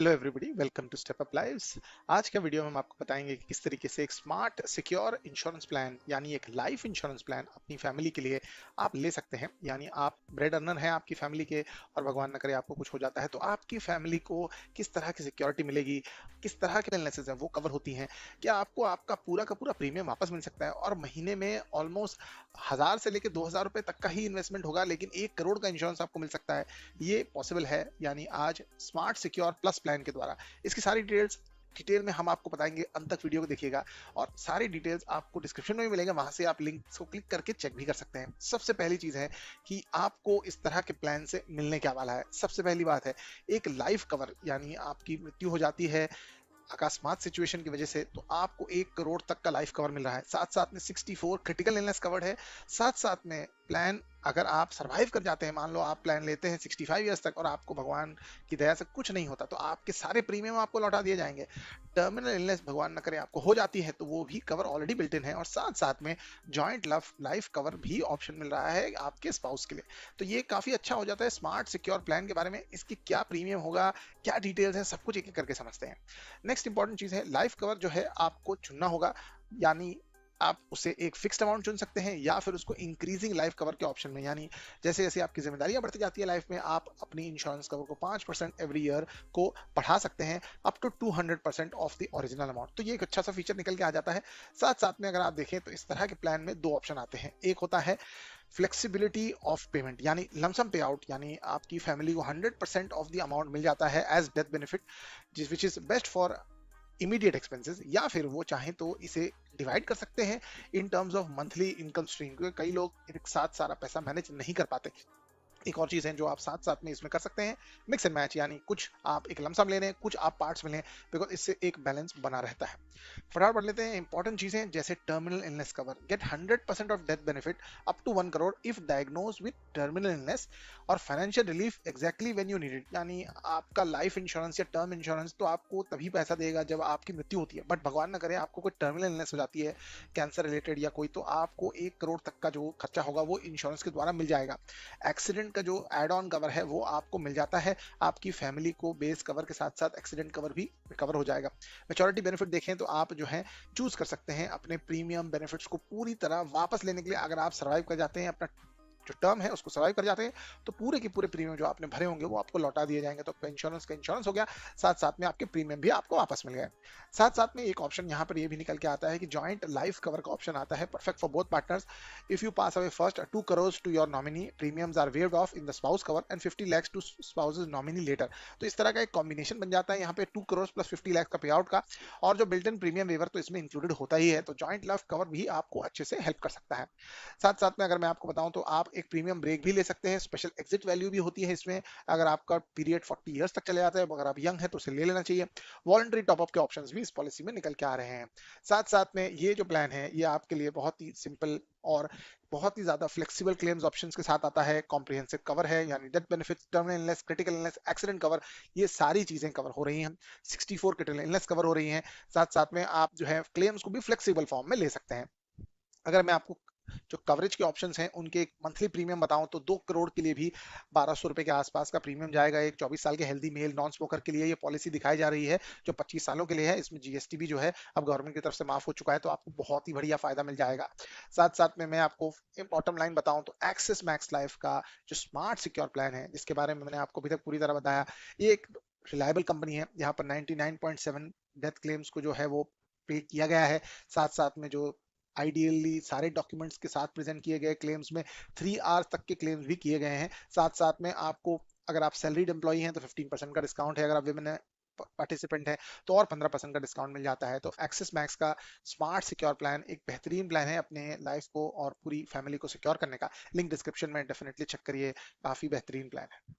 Hello everybody, welcome to step up lives. आज का video में हम आपको बताएंगे कि किस तरीके से एक स्मार्ट सिक्योर इंश्योरेंस प्लान यानी एक लाइफ इंश्योरेंस प्लान अपनी फैमिली के लिए आप ले सकते हैं। यानी आप ब्रेड अर्नर हैं आपकी फैमिली के, और भगवान न करे आपको कुछ हो जाता है तो आपकी फैमिली को किस तरह की सिक्योरिटी मिलेगी, किस तरह के इलनेसेस हैं वो कवर होती हैं, क्या आपको आपका पूरा का पूरा प्रीमियम वापस मिल सकता है, और महीने में ऑलमोस्ट 1000 से लेकर 2000 रुपए तक का ही इन्वेस्टमेंट होगा लेकिन 1 करोड़ का इंश्योरेंस आपको मिल सकता है। ये पॉसिबल है यानी आज स्मार्ट सिक्योर प्लस प्लान के द्वारा। इसकी सारी डिटेल में हम आपको बताएंगे, अंत तक वीडियो को देखिएगा और सारी डिटेल्स आपको डिस्क्रिप्शन में भी मिलेंगे, वहां से आप लिंक को क्लिक करके चेक भी कर सकते हैं। सबसे पहली चीज है कि आपको इस तरह के प्लान से मिलने क्या वाला है। सबसे पहली बात है एक लाइफ कवर, यानी आपकी मृत्यु हो जाती है अकस्मात सिचुएशन की वजह से तो आपको 1 करोड़ तक का लाइफ कवर मिल रहा है। साथ साथ में 64 क्रिटिकल इलनेस कवर्ड है। साथ साथ में प्लान अगर आप सरवाइव कर जाते हैं, मान लो आप प्लान लेते हैं 65 ईयर्स तक और आपको भगवान की दया से कुछ नहीं होता, तो आपके सारे प्रीमियम आपको लौटा दिए जाएंगे। टर्मिनल इलनेस भगवान न करे आपको हो जाती है तो वो भी कवर ऑलरेडी बिल्ट इन है, और साथ साथ में जॉइंट लाइफ कवर भी ऑप्शन मिल रहा है आपके स्पाउस के लिए। तो ये काफी अच्छा हो जाता है। स्मार्ट सिक्योर प्लान के बारे में, इसकी क्या प्रीमियम होगा, क्या डिटेल्स है, सब कुछ एक एक करके समझते हैं। नेक्स्ट इंपॉर्टेंट चीज है लाइफ कवर जो है आपको चुनना होगा। यानी आप उसे एक फिक्स्ड अमाउंट चुन सकते हैं या फिर उसको इंक्रीजिंग लाइफ कवर के ऑप्शन में, यानी जैसे जैसे आपकी जिम्मेदारियां बढ़ती जाती है लाइफ में, आप अपनी इंश्योरेंस कवर को 5% एवरी ईयर को बढ़ा सकते हैं up to 200% of the original amount. तो ये एक अच्छा सा फीचर निकल के आ जाता है। साथ साथ में अगर आप देखें तो इस तरह के प्लान में दो ऑप्शन आते हैं। एक होता है फ्लेक्सिबिलिटी ऑफ पेमेंट, यानी लमसम पे आउट, यानी आपकी फैमिली को 100% ऑफ द अमाउंट मिल जाता है एज डेथ बेनिफिट, जिस which is best for immediate expenses. या फिर वो चाहें तो इसे डिवाइड कर सकते हैं in terms of monthly income stream, क्योंकि कई लोग एक साथ सारा पैसा मैनेज नहीं कर पाते। एक और चीज है जो आप साथ साथ में इसमें कर सकते हैं, मिक्स एंड मैच, यानी कुछ आप एक लमसम ले लें, कुछ आप पार्ट्स में लें, बिकॉज इससे एक बैलेंस बना रहता है। फटाफट पढ़ लेते हैं इंपॉर्टेंट चीजें, जैसे terminal illness cover, get 100% of death benefit up to 1 crore if diagnose with terminal illness, और financial relief exactly when you need it. यानी आपका लाइफ इंश्योरेंस या टर्म इंश्योरेंस तो आपको तभी पैसा देगा जब आपकी मृत्यु होती है, बट भगवान ना करे आपको कोई टर्मिनल इलनेस हो जाती है, कैंसर रिलेटेड या कोई, तो आपको 1 करोड़ तक का जो खर्चा होगा वो इंश्योरेंस के द्वारा मिल जाएगा। एक्सीडेंट का जो एड ऑन कवर है वो आपको मिल जाता है, आपकी फैमिली को बेस कवर के साथ साथ एक्सीडेंट कवर भी कवर हो जाएगा। मेचोरिटी बेनिफिट देखें तो आप जो है चूज कर सकते हैं अपने प्रीमियम बेनिफिट्स को पूरी तरह वापस लेने के लिए। अगर आप सर्वाइव कर जाते हैं, अपना जो टर्म है उसको सर्वाइव कर जाते हैं, तो पूरे के पूरे प्रीमियम जो आपने भरे होंगे वो आपको लौटा दिए जाएंगे। तो आपका इंश्योरेंस का इंश्योरेंस हो गया, साथ साथ में आपके प्रीमियम भी आपको वापस मिल गए। साथ साथ में एक ऑप्शन यहाँ पर ये भी निकल के आता है कि जॉइंट लाइफ कवर का ऑप्शन आता है, perfect for both partners. If you pass away first 2 crore to your nominee, premiums are waived off in the spouse cover and 50 lakhs to spouse's nominee later. तो इस तरह का एक कॉम्बिनेशन बन जाता है यहाँ पे 2 करोड़ प्लस 50 लाख का पे आउट का, और जो बिल्ट इन प्रीमियम वेवर तो इसमें इंक्लूडेड होता ही है। तो जॉइंट लाइफ कवर भी आपको अच्छे से हेल्प कर सकता है। साथ साथ में अगर मैं आपको बताऊं तो आप एक प्रीमियम ब्रेक भी ले सकते हैं, स्पेशल एग्जिट वैल्यू भी होती है इसमें। अगर आपका पीरियड 40 ईयर्स तक चले जाता है, अगर आप यंग है तो उसे ले लेना चाहिए। वॉलंटरी टॉपअप के ऑप्शंस भी इस पॉलिसी में निकल के आ रहे हैं। साथ साथ में ये जो प्लान है ये आपके लिए बहुत ही सिंपल और बहुत ही ज्यादा फ्लेक्सिबल क्लेम्स ऑप्शंस के साथ आता है। कॉम्प्रिहेंसिव कवर है, यानी death benefit, terminal illness, critical illness, accident cover, ये सारी चीजें कवर हो रही हैं। 64 क्रिटिकल इलनेस कवर हो रही हैं। साथ साथ में आप जो है क्लेम्स को भी फ्लेक्सिबल फॉर्म में ले सकते हैं। अगर मैं आपको जो कवरेज के ऑप्शंस हैं उनके एक मंथली प्रीमियम बताऊं तो 2 करोड़ के लिए भी 1200 रुपए के आसपास का प्रीमियम जाएगा। एक 24 साल के हेल्दी मेल नॉन स्मोकर के लिए ये पॉलिसी दिखाई जा रही है, जो 25 सालों के लिए है। इसमें जीएसटी भी जो है अब गवर्नमेंट की तरफ से माफ हो चुका है, तो आपको बहुत ही बढ़िया फायदा मिल जाएगा। साथ साथ में मैं आपको बॉटम लाइन बताऊं तो एक्सिस मैक्स लाइफ का जो स्मार्ट सिक्योर प्लान है, जिसके बारे में मैंने आपको अभी तक पूरी तरह बताया, ये एक रिलायबल कंपनी है। यहाँ पर 99.7 डेथ क्लेम्स को जो है वो पे किया गया है। साथ साथ में जो आइडियली सारे डॉक्यूमेंट्स के साथ प्रेजेंट किए गए क्लेम्स में 3 आवर्स तक के क्लेम्स भी किए गए हैं। साथ साथ में आपको अगर आप सैलरीड एम्प्लॉई हैं तो 15% का डिस्काउंट है, अगर आप विमेन पार्टिसिपेंट है तो और 15% का डिस्काउंट मिल जाता है। तो एक्सिस मैक्स का स्मार्ट सिक्योर प्लान एक बेहतरीन प्लान है अपने लाइफ को और पूरी फैमिली को सिक्योर करने का। लिंक डिस्क्रिप्शन में डेफिनेटली चेक करिए, काफी बेहतरीन प्लान है।